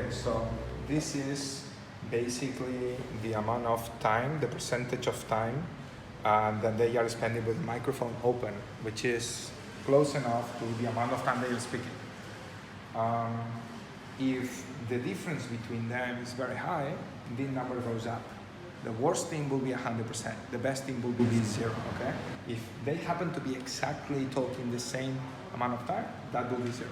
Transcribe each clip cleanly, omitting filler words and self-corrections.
Okay, so this is basically the amount of time, the percentage of time that they are spending with the microphone open, which is close enough to the amount of time they are speaking. If the difference between them is very high, the number goes up. The worst thing will be 100%. The best thing will be 0, okay? If they happen to be exactly talking the same amount of time, that will be 0.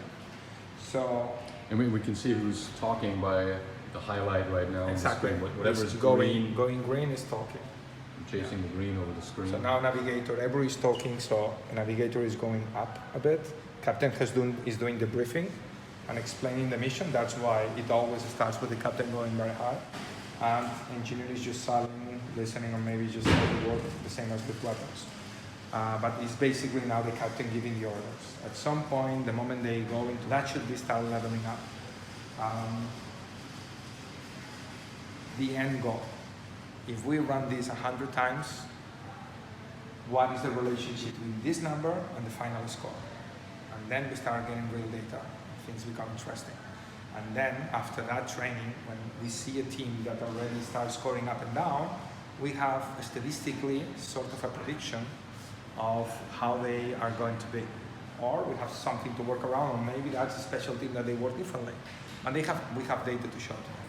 So, and we can see who's talking by the highlight right now. Exactly. On the screen. Whatever is going green is talking. Chasing the green over the screen. So now navigator, everybody is talking, so navigator is going up a bit. Captain is doing the briefing and explaining the mission. That's why it always starts with the captain going very high. And engineer is just silent, listening, or maybe just the word, the same as with weapons. But it's basically now the captain giving the orders. At some point, the moment they go into that, should be start leveling up. The end goal. If we run this 100 times, what is the relationship between this number and the final score? And then we start getting real data. Things become interesting. And then after that training, when we see a team that already starts scoring up and down, we have statistically sort of a prediction of how they are going to be. Or we have something to work around, or maybe that's a special team that they work differently. And we have data to show to them.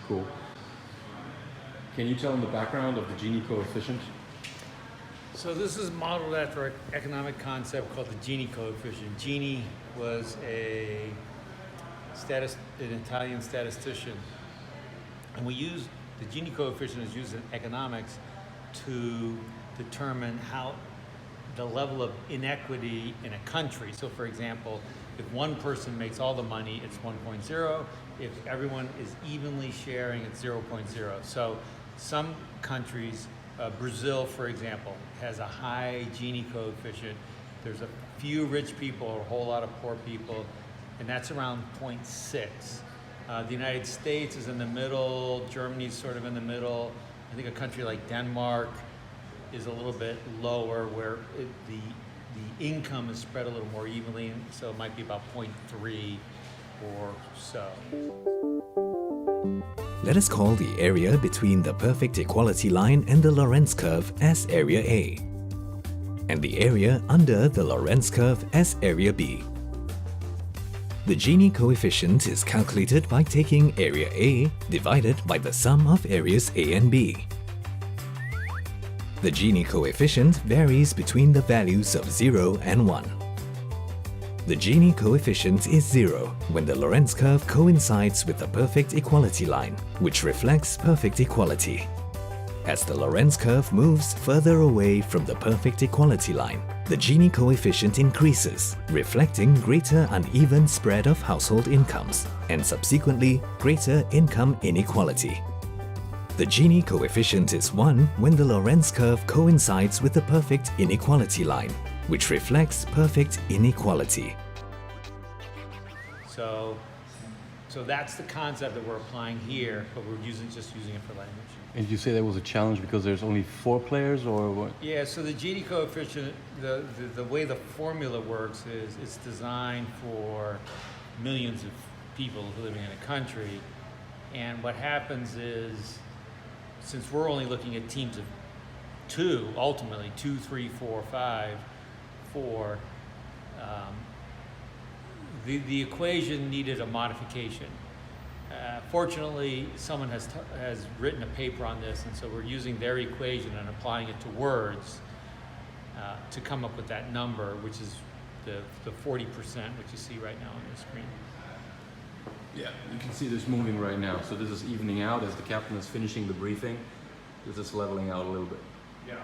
Cool. Can you tell them the background of the Gini coefficient? So this is modeled after an economic concept called the Gini coefficient. Gini was an Italian statistician, and we use the Gini coefficient is used in economics to determine how the level of inequity in a country. So for example, if one person makes all the money, it's 1.0. If everyone is evenly sharing, it's 0.0. So some countries, Brazil, for example, has a high Gini coefficient. There's a few rich people, a whole lot of poor people, and that's around 0.6. The United States is in the middle, Germany's sort of in the middle. I think a country like Denmark is a little bit lower, where the income is spread a little more evenly, and so it might be about 0.3 or so. Let us call the area between the perfect equality line and the Lorentz curve as area A, and the area under the Lorentz curve as area B. The Gini coefficient is calculated by taking area A divided by the sum of areas A and B. The Gini coefficient varies between the values of 0 and 1. The Gini coefficient is 0 when the Lorentz curve coincides with the perfect equality line, which reflects perfect equality. As the Lorentz curve moves further away from the perfect equality line, the Gini coefficient increases, reflecting greater uneven spread of household incomes and subsequently greater income inequality. The Gini coefficient is 1 when the Lorentz curve coincides with the perfect inequality line, which reflects perfect inequality. So that's the concept that we're applying here, but we're just using it for language. And you say that was a challenge because there's only 4 players, or what? Yeah, so the Gini coefficient, the way the formula works is it's designed for millions of people living in a country. And what happens is, since we're only looking at teams of 2, ultimately 2, 3, 4, 5, 4, the equation needed a modification. Fortunately, someone has written a paper on this, and so we're using their equation and applying it to words to come up with that number, which is the 40%, which you see right now on the screen. Yeah, you can see this moving right now. So this is evening out as the captain is finishing the briefing. This is leveling out a little bit. Yeah.